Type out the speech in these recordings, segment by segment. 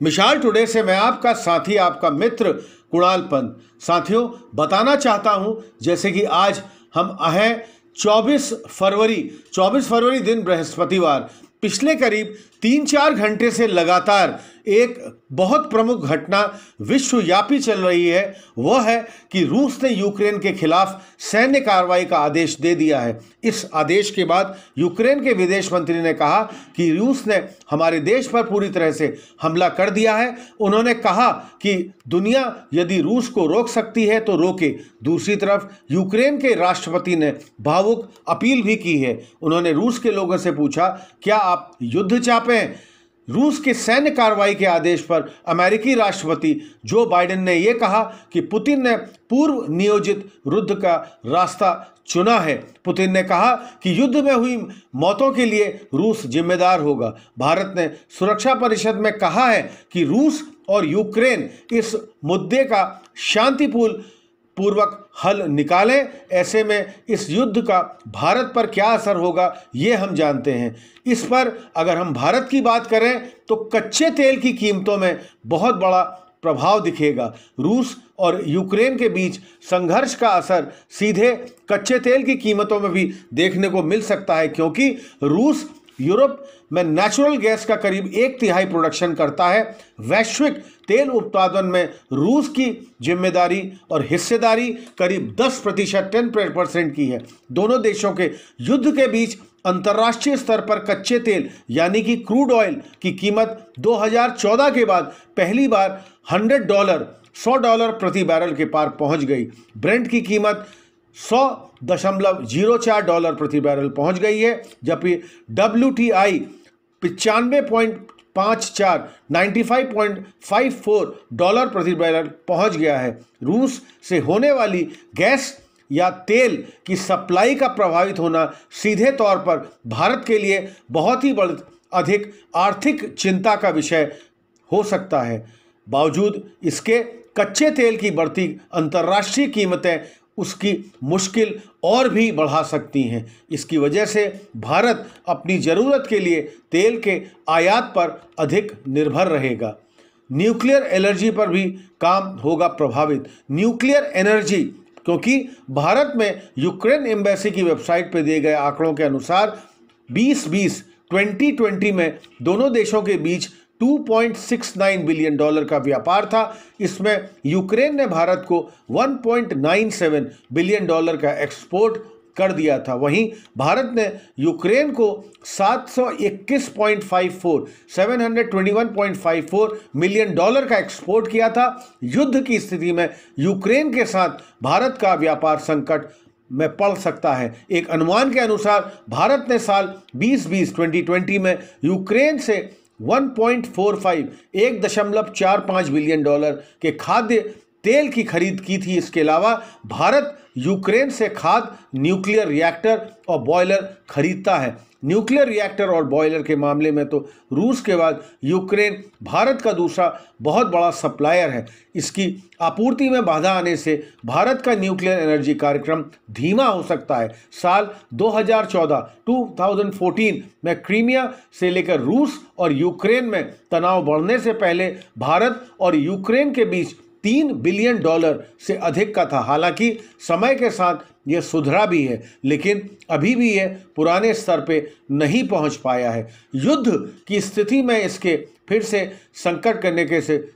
मिसाल टुडे से मैं आपका साथी, आपका मित्र कुणाल पंत। साथियों, बताना चाहता हूं जैसे कि आज हम हैं 24 फरवरी दिन बृहस्पतिवार। पिछले करीब 3-4 घंटे से लगातार एक बहुत प्रमुख घटना विश्वव्यापी चल रही है। वह है कि रूस ने यूक्रेन के खिलाफ सैन्य कार्रवाई का आदेश दे दिया है। इस आदेश के बाद यूक्रेन के विदेश मंत्री ने कहा कि रूस ने हमारे देश पर पूरी तरह से हमला कर दिया है। उन्होंने कहा कि दुनिया यदि रूस को रोक सकती है तो रोके। दूसरी तरफ यूक्रेन के राष्ट्रपति ने भावुक अपील भी की है। उन्होंने रूस के लोगों से पूछा, क्या आप युद्ध चाहते? रूस के सैन्य कार्रवाई के आदेश पर अमेरिकी राष्ट्रपति जो बाइडेन ने यह कहा कि पुतिन ने पूर्व नियोजित युद्ध का रास्ता चुना है। पुतिन ने कहा कि युद्ध में हुई मौतों के लिए रूस जिम्मेदार होगा। भारत ने सुरक्षा परिषद में कहा है कि रूस और यूक्रेन इस मुद्दे का शांतिपूर्वक हल निकालें। ऐसे में इस युद्ध का भारत पर क्या असर होगा ये हम जानते हैं। इस पर अगर हम भारत की बात करें तो कच्चे तेल की कीमतों में बहुत बड़ा प्रभाव दिखेगा। रूस और यूक्रेन के बीच संघर्ष का असर सीधे कच्चे तेल की कीमतों में भी देखने को मिल सकता है, क्योंकि रूस यूरोप में नेचुरल गैस का करीब 1/3 प्रोडक्शन करता है। वैश्विक तेल उत्पादन में रूस की जिम्मेदारी और हिस्सेदारी करीब 10% 10% की है। दोनों देशों के युद्ध के बीच अंतर्राष्ट्रीय स्तर पर कच्चे तेल यानी कि क्रूड ऑयल की कीमत 2014 के बाद पहली बार $100 प्रति बैरल के पार पहुंच गई। ब्रेंट की कीमत $100.04 प्रति बैरल पहुंच गई है, जबकि WTI 95.54 $95.54 प्रति बैरल पहुंच गया है। रूस से होने वाली गैस या तेल की सप्लाई का प्रभावित होना सीधे तौर पर भारत के लिए बहुत ही अधिक आर्थिक चिंता का विषय हो सकता है। बावजूद इसके कच्चे तेल की बढ़ती अंतर्राष्ट्रीय कीमतें उसकी मुश्किल और भी बढ़ा सकती हैं। इसकी वजह से भारत अपनी ज़रूरत के लिए तेल के आयात पर अधिक निर्भर रहेगा। न्यूक्लियर एनर्जी पर भी काम होगा प्रभावित। न्यूक्लियर एनर्जी, क्योंकि भारत में यूक्रेन एम्बेसी की वेबसाइट पर दिए गए आंकड़ों के अनुसार 2020 में दोनों देशों के बीच $2.69 बिलियन का व्यापार था। इसमें यूक्रेन ने भारत को $1.97 बिलियन का एक्सपोर्ट कर दिया था। वहीं भारत ने यूक्रेन को 721.54 मिलियन डॉलर का एक्सपोर्ट किया था। युद्ध की स्थिति में यूक्रेन के साथ भारत का व्यापार संकट में पड़ सकता है। एक अनुमान के अनुसार भारत ने साल 2020 में यूक्रेन से 1.45 बिलियन डॉलर के खाद्य तेल की खरीद की थी। इसके अलावा भारत यूक्रेन से खाद्य, न्यूक्लियर रिएक्टर और बॉयलर खरीदता है। न्यूक्लियर रिएक्टर और बॉयलर के मामले में तो रूस के बाद यूक्रेन भारत का दूसरा बहुत बड़ा सप्लायर है। इसकी आपूर्ति में बाधा आने से भारत का न्यूक्लियर एनर्जी कार्यक्रम धीमा हो सकता है। साल 2014 में क्रीमिया से लेकर रूस और यूक्रेन में तनाव बढ़ने से पहले भारत और यूक्रेन के बीच $3 बिलियन से अधिक का था। हालांकि समय के साथ यह सुधरा भी है, लेकिन अभी भी यह पुराने स्तर पे नहीं पहुंच पाया है। युद्ध की स्थिति में इसके फिर से संकट करने के से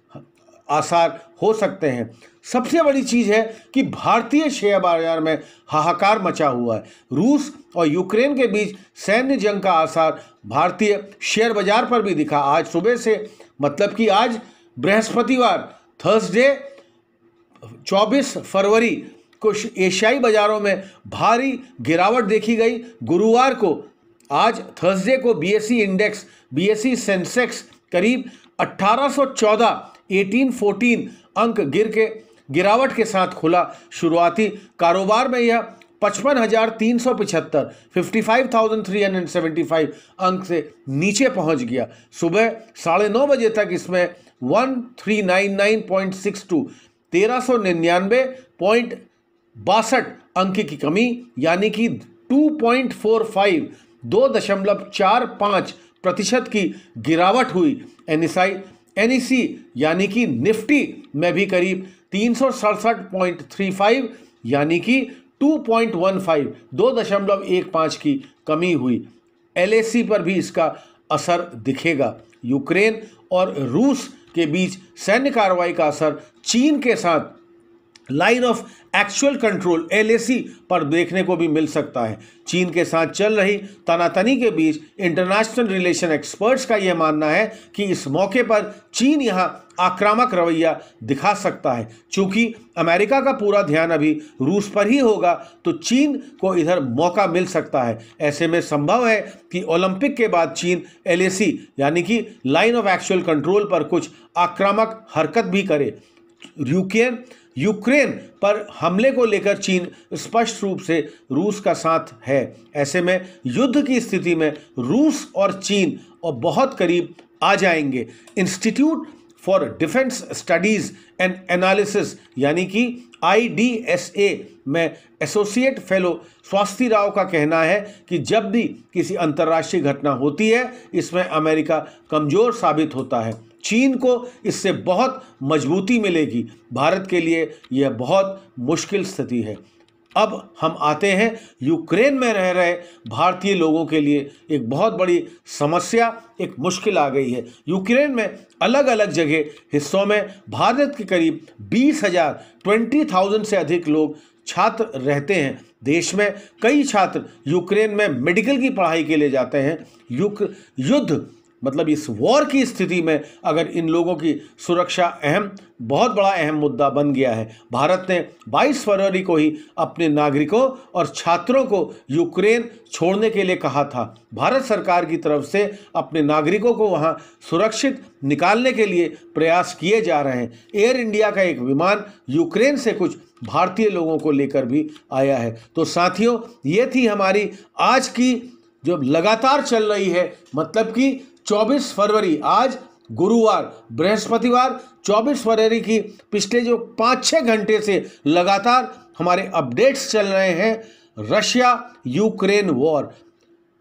आसार हो सकते हैं। सबसे बड़ी चीज़ है कि भारतीय शेयर बाजार में हाहाकार मचा हुआ है। रूस और यूक्रेन के बीच सैन्य जंग का आसार भारतीय शेयर बाजार पर भी दिखा। आज सुबह से, मतलब कि आज बृहस्पतिवार, थर्सडे 24 फरवरी को एशियाई बाजारों में भारी गिरावट देखी गई। गुरुवार को, आज थर्सडे को बीएसई इंडेक्स, बीएसई सेंसेक्स करीब 1814 अंक गिरावट के साथ खुला। शुरुआती कारोबार में यह 55,375 55,375 अंक से नीचे पहुंच गया। सुबह 9:30 बजे तक इसमें 1399.62 1399.62 अंक की कमी यानी कि 2.45 2.45% की गिरावट हुई। एनएसआई NEC यानी कि निफ्टी में भी करीब 367.35 यानी कि 2.15 2.15 की कमी हुई। LSE पर भी इसका असर दिखेगा। यूक्रेन और रूस के बीच सैन्य कार्रवाई का असर चीन के साथ line of actual control LAC पर देखने को भी मिल सकता है। चीन के साथ चल रही तनातनी के बीच इंटरनेशनल रिलेशन एक्सपर्ट्स का यह मानना है कि इस मौके पर चीन यहां आक्रामक रवैया दिखा सकता है। चूंकि अमेरिका का पूरा ध्यान अभी रूस पर ही होगा, तो चीन को इधर मौका मिल सकता है। ऐसे में संभव है कि ओलंपिक के बाद चीन LAC यानी कि लाइन ऑफ एक्चुअल कंट्रोल पर कुछ आक्रामक हरकत भी करे। यूक्रेन पर हमले को लेकर चीन स्पष्ट रूप से रूस का साथ है। ऐसे में युद्ध की स्थिति में रूस और चीन और बहुत करीब आ जाएंगे। Institute for defence studies and analysis यानी कि IDSA में एसोसिएट फेलो स्वास्थी राव का कहना है कि जब भी किसी अंतर्राष्ट्रीय घटना होती है, इसमें अमेरिका कमजोर साबित होता है। चीन को इससे बहुत मजबूती मिलेगी। भारत के लिए यह बहुत मुश्किल स्थिति है। अब हम आते हैं यूक्रेन में रह रहे भारतीय लोगों के लिए एक बहुत बड़ी समस्या, एक मुश्किल आ गई है। यूक्रेन में अलग अलग जगह हिस्सों में भारत के करीब 20,000 से अधिक लोग छात्र रहते हैं। देश में कई छात्र यूक्रेन में मेडिकल की पढ़ाई के लिए जाते हैं। युद्ध मतलब इस वॉर की स्थिति में अगर इन लोगों की सुरक्षा बहुत बड़ा अहम मुद्दा बन गया है। भारत ने 22 फरवरी को ही अपने नागरिकों और छात्रों को यूक्रेन छोड़ने के लिए कहा था। भारत सरकार की तरफ से अपने नागरिकों को वहां सुरक्षित निकालने के लिए प्रयास किए जा रहे हैं। एयर इंडिया का एक विमान यूक्रेन से कुछ भारतीय लोगों को लेकर भी आया है। तो साथियों, ये थी हमारी आज की जो लगातार चल रही है, मतलब कि 24 फरवरी, आज गुरुवार बृहस्पतिवार 24 फरवरी की पिछले जो 5-6 घंटे से लगातार हमारे अपडेट्स चल रहे हैं रशिया यूक्रेन वॉर।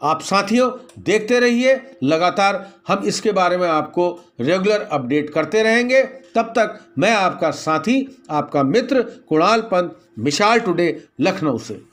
आप साथियों देखते रहिए, लगातार हम इसके बारे में आपको रेगुलर अपडेट करते रहेंगे। तब तक मैं आपका साथी, आपका मित्र कुणाल पंत, मिसाल टुडे लखनऊ से।